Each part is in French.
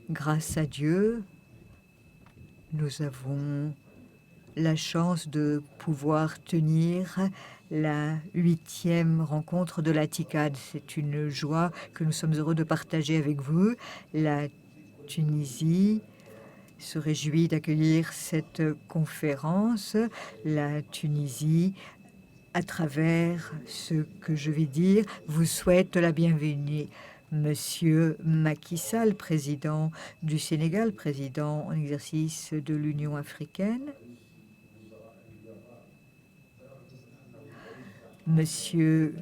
Grâce à Dieu, nous avons la chance de pouvoir tenir la 8e rencontre de la TICAD. C'est une joie que nous sommes heureux de partager avec vous. La Tunisie se réjouit d'accueillir cette conférence. La Tunisie, à travers ce que je vais dire, vous souhaite la bienvenue. Monsieur Macky Sall, président du Sénégal, président en exercice de l'Union africaine. Monsieur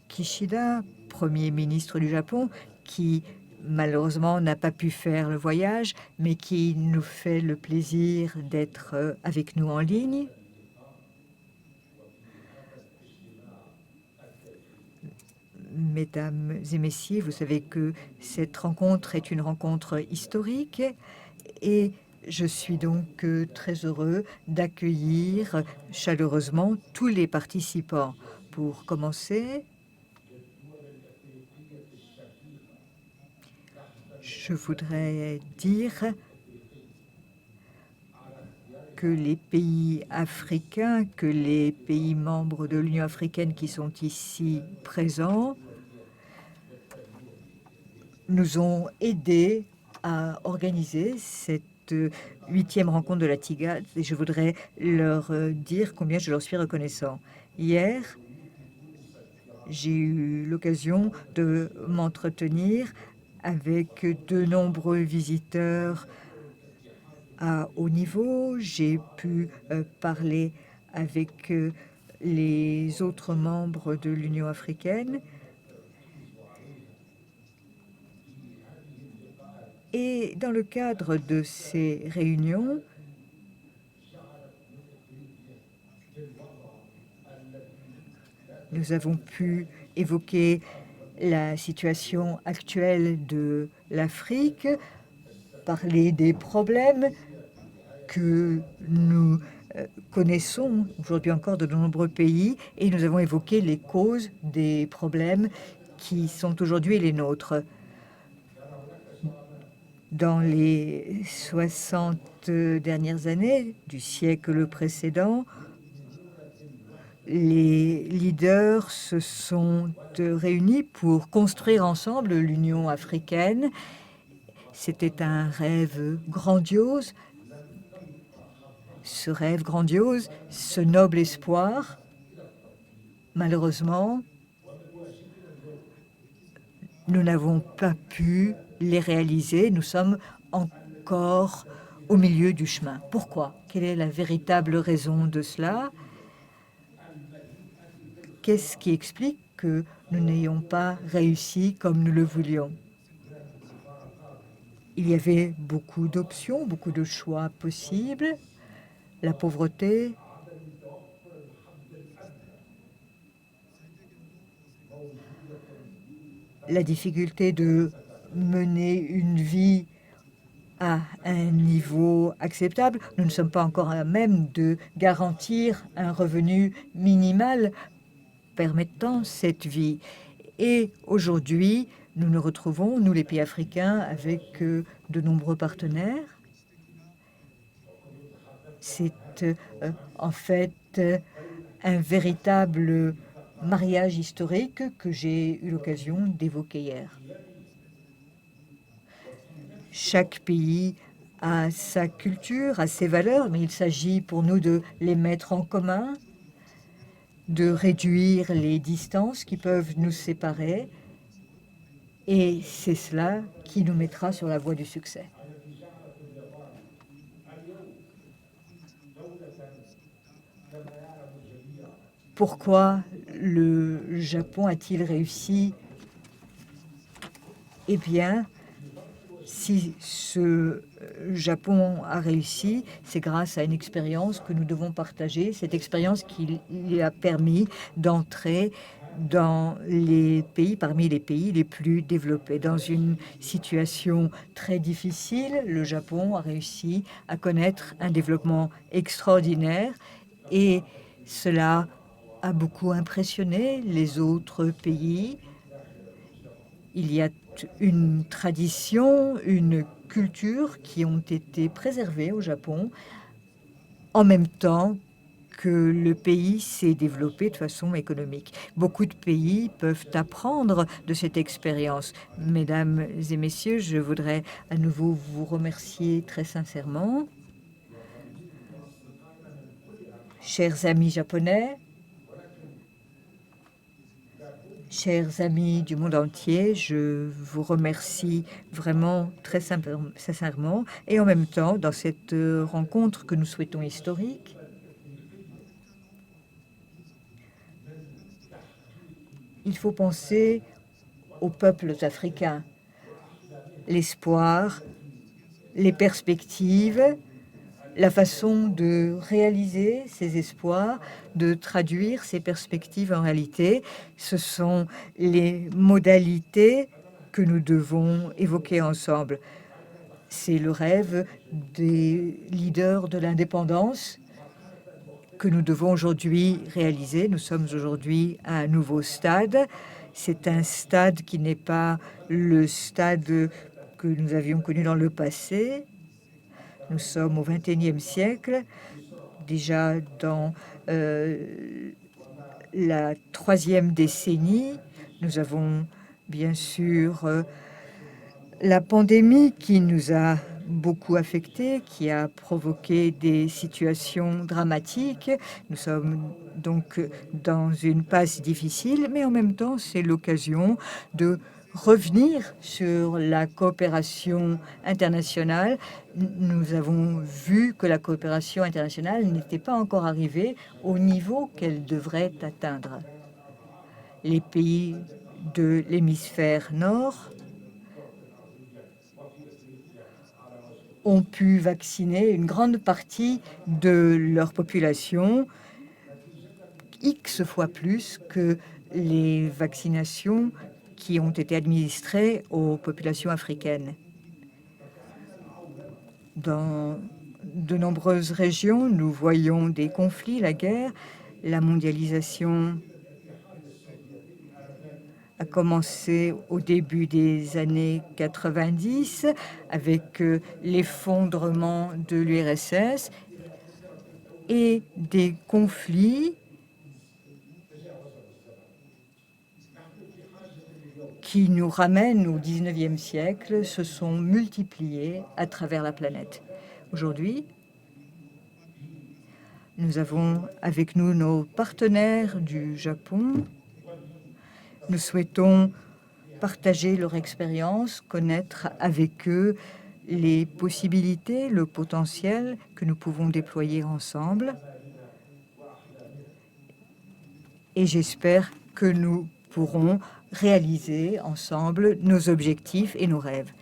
Kishida, Premier ministre du Japon, qui malheureusement n'a pas pu faire le voyage, mais qui nous fait le plaisir d'être avec nous en ligne. Mesdames et messieurs, vous savez que cette rencontre est une rencontre historique et je suis donc très heureux d'accueillir chaleureusement tous les participants. Pour commencer, je voudrais dire que les pays africains, que les pays membres de l'Union africaine qui sont ici présents, nous ont aidés à organiser cette 8e rencontre de la TICAD et je voudrais leur dire combien je leur suis reconnaissant. Hier, j'ai eu l'occasion de m'entretenir avec de nombreux visiteurs à haut niveau. J'ai pu parler avec les autres membres de l'Union africaine. Et dans le cadre de ces réunions, nous avons pu évoquer la situation actuelle de l'Afrique, parler des problèmes que nous connaissons aujourd'hui encore de nombreux pays, et nous avons évoqué les causes des problèmes qui sont aujourd'hui les nôtres. Dans les 60 dernières années du siècle précédent, les leaders se sont réunis pour construire ensemble l'Union africaine. C'était un rêve grandiose. Ce rêve grandiose, ce noble espoir, malheureusement, nous n'avons pas pu les réaliser. Nous sommes encore au milieu du chemin. Pourquoi? Quelle est la véritable raison de cela? Qu'est-ce qui explique que nous n'ayons pas réussi comme nous le voulions? Il y avait beaucoup d'options, beaucoup de choix possibles. La pauvreté, la difficulté de mener une vie à un niveau acceptable. Nous ne sommes pas encore à même de garantir un revenu minimal permettant cette vie. Et aujourd'hui, nous nous retrouvons, nous les pays africains, avec de nombreux partenaires. C'est en fait un véritable mariage historique que j'ai eu l'occasion d'évoquer hier. Chaque pays a sa culture, a ses valeurs, mais il s'agit pour nous de les mettre en commun, de réduire les distances qui peuvent nous séparer, et c'est cela qui nous mettra sur la voie du succès. Pourquoi le Japon a-t-il réussi? Eh bien, si ce Japon a réussi, c'est grâce à une expérience que nous devons partager, cette expérience qui lui a permis d'entrer dans les pays, parmi les pays les plus développés. Dans une situation très difficile, le Japon a réussi à connaître un développement extraordinaire et cela a beaucoup impressionné les autres pays. Il y a une tradition, une culture qui ont été préservées au Japon en même temps que le pays s'est développé de façon économique. Beaucoup de pays peuvent apprendre de cette expérience. Mesdames et messieurs, je voudrais à nouveau vous remercier très sincèrement. Chers amis japonais, chers amis du monde entier, je vous remercie vraiment très sincèrement. Et en même temps, dans cette rencontre que nous souhaitons historique, il faut penser aux peuples africains, l'espoir, les perspectives, la façon de réaliser ces espoirs, de traduire ces perspectives en réalité. Ce sont les modalités que nous devons évoquer ensemble. C'est le rêve des leaders de l'indépendance que nous devons aujourd'hui réaliser. Nous sommes aujourd'hui à un nouveau stade. C'est un stade qui n'est pas le stade que nous avions connu dans le passé. Nous sommes au XXIe siècle, déjà dans la troisième décennie. Nous avons bien sûr la pandémie qui nous a beaucoup affectés, qui a provoqué des situations dramatiques. Nous sommes donc dans une passe difficile, mais en même temps, c'est l'occasion de revenir sur la coopération internationale. Nous avons vu que la coopération internationale n'était pas encore arrivée au niveau qu'elle devrait atteindre. Les pays de l'hémisphère nord ont pu vacciner une grande partie de leur population, X fois plus que les vaccinations qui ont été administrées aux populations africaines. Dans de nombreuses régions, nous voyons des conflits, la guerre, la mondialisation a commencé au début des années 90 avec l'effondrement de l'URSS et des conflits qui nous ramènent au XIXe siècle se sont multipliés à travers la planète. Aujourd'hui, nous avons avec nous nos partenaires du Japon. Nous souhaitons partager leur expérience, connaître avec eux les possibilités, le potentiel que nous pouvons déployer ensemble. Et j'espère que nous pourrons réaliser ensemble nos objectifs et nos rêves.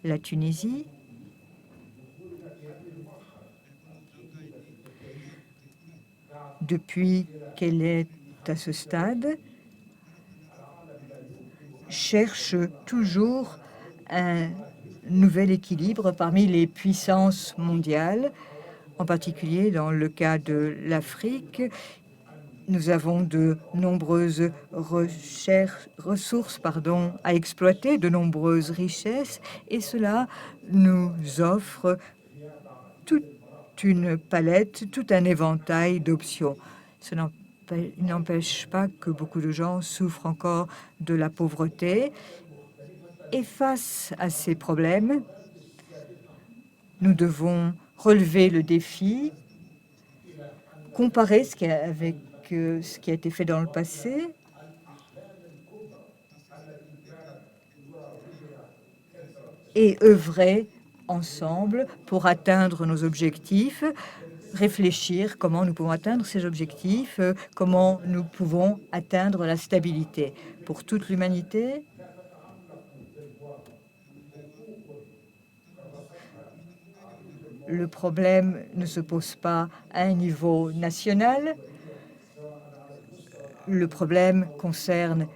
La Tunisie, depuis qu'elle est à ce stade, cherche toujours un nouvel équilibre parmi les puissances mondiales, en particulier dans le cas de l'Afrique. Nous avons de nombreuses ressources à exploiter, de nombreuses richesses, et cela nous offre toute une palette, tout un éventail d'options. Cela n'empêche pas que beaucoup de gens souffrent encore de la pauvreté. Et face à ces problèmes, nous devons relever le défi, comparer ce qui a été fait dans le passé, et œuvrer ensemble pour atteindre nos objectifs, réfléchir comment nous pouvons atteindre ces objectifs, comment nous pouvons atteindre la stabilité pour toute l'humanité. Le problème ne se pose pas à un niveau national. Le problème concerne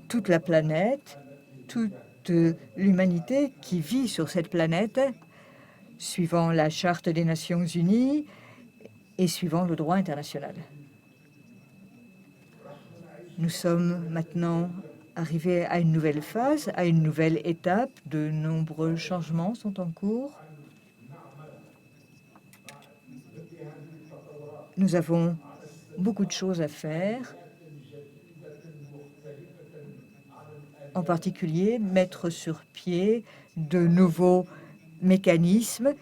toute la planète, toute l'humanité qui vit sur cette planète, suivant la Charte des Nations Unies et suivant le droit international. Nous sommes maintenant arriver à une nouvelle phase, à une nouvelle étape. De nombreux changements sont en cours. Nous avons beaucoup de choses à faire, en particulier mettre sur pied de nouveaux mécanismes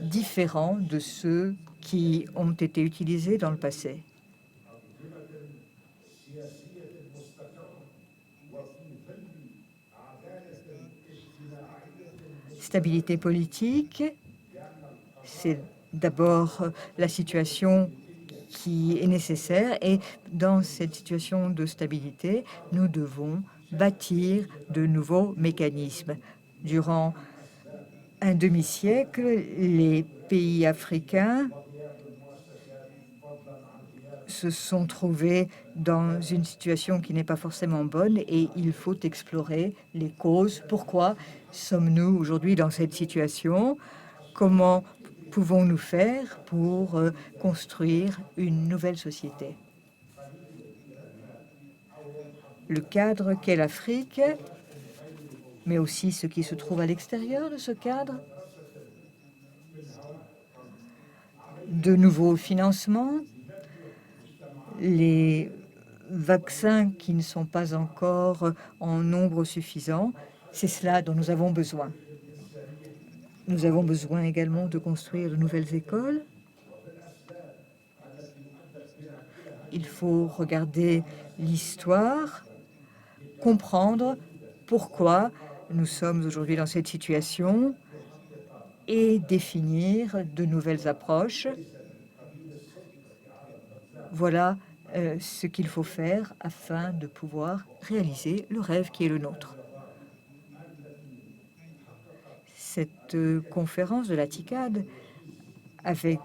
différents de ceux qui ont été utilisés dans le passé. Stabilité politique, c'est d'abord la situation qui est nécessaire, et dans cette situation de stabilité, nous devons bâtir de nouveaux mécanismes. Durant un demi-siècle, les pays africains se sont trouvés dans une situation qui n'est pas forcément bonne, et il faut explorer les causes. Pourquoi sommes-nous aujourd'hui dans cette situation? Comment pouvons-nous faire pour construire une nouvelle société? Le cadre qu'est l'Afrique, mais aussi ce qui se trouve à l'extérieur de ce cadre, de nouveaux financements, les vaccins qui ne sont pas encore en nombre suffisant, c'est cela dont nous avons besoin. Nous avons besoin également de construire de nouvelles écoles. Il faut regarder l'histoire, comprendre pourquoi nous sommes aujourd'hui dans cette situation et définir de nouvelles approches. Voilà ce qu'il faut faire afin de pouvoir réaliser le rêve qui est le nôtre. Cette conférence de la TICAD, avec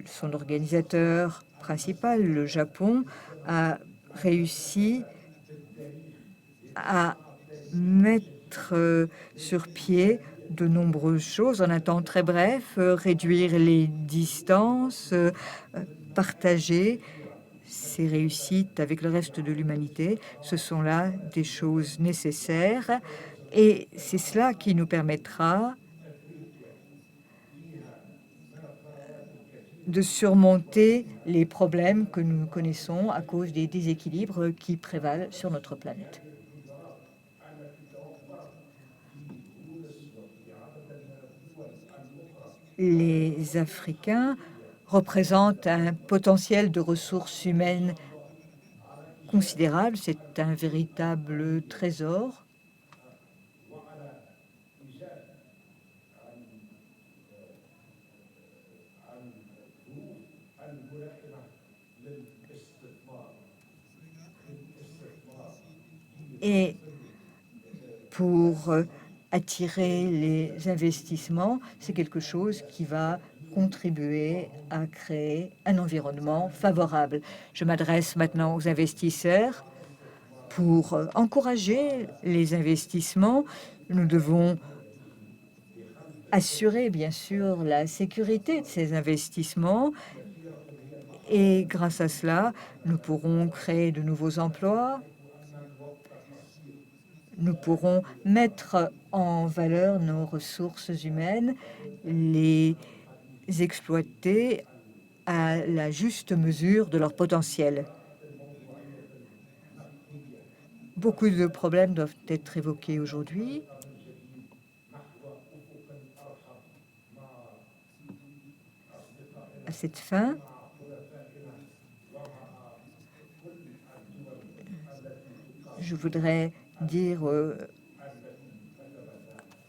son organisateur principal, le Japon, a réussi à mettre sur pied de nombreuses choses en un temps très bref, réduire les distances, partager ces réussites avec le reste de l'humanité. Ce sont là des choses nécessaires, et c'est cela qui nous permettra de surmonter les problèmes que nous connaissons à cause des déséquilibres qui prévalent sur notre planète. Les Africains représentent un potentiel de ressources humaines considérable. C'est un véritable trésor. Et pour attirer les investissements, c'est quelque chose qui va contribuer à créer un environnement favorable. Je m'adresse maintenant aux investisseurs. Pour encourager les investissements, nous devons assurer, bien sûr, la sécurité de ces investissements. Et grâce à cela, nous pourrons créer de nouveaux emplois. Nous pourrons mettre en valeur nos ressources humaines, les exploiter à la juste mesure de leur potentiel. Beaucoup de problèmes doivent être évoqués aujourd'hui. À cette fin, je voudrais dire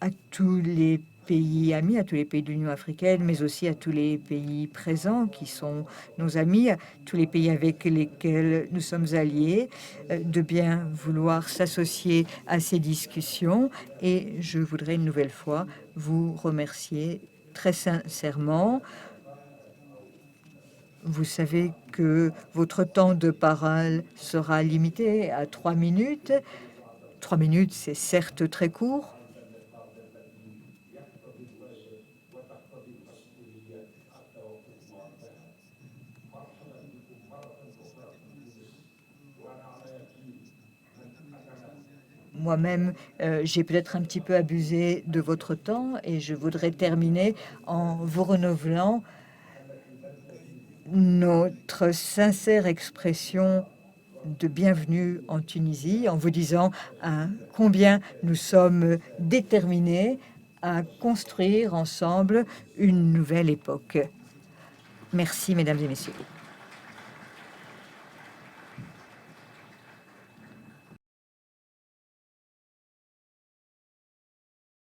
à tous les pays amis, à tous les pays de l'Union africaine, mais aussi à tous les pays présents qui sont nos amis, à tous les pays avec lesquels nous sommes alliés, de bien vouloir s'associer à ces discussions. Et je voudrais une nouvelle fois vous remercier très sincèrement. Vous savez que votre temps de parole sera limité à 3 minutes. 3 minutes, c'est certes très court. moi-même, j'ai peut-être un petit peu abusé de votre temps et je voudrais terminer en vous renouvelant notre sincère expression de bienvenue en Tunisie, en vous disant combien nous sommes déterminés à construire ensemble une nouvelle époque. Merci, mesdames et messieurs.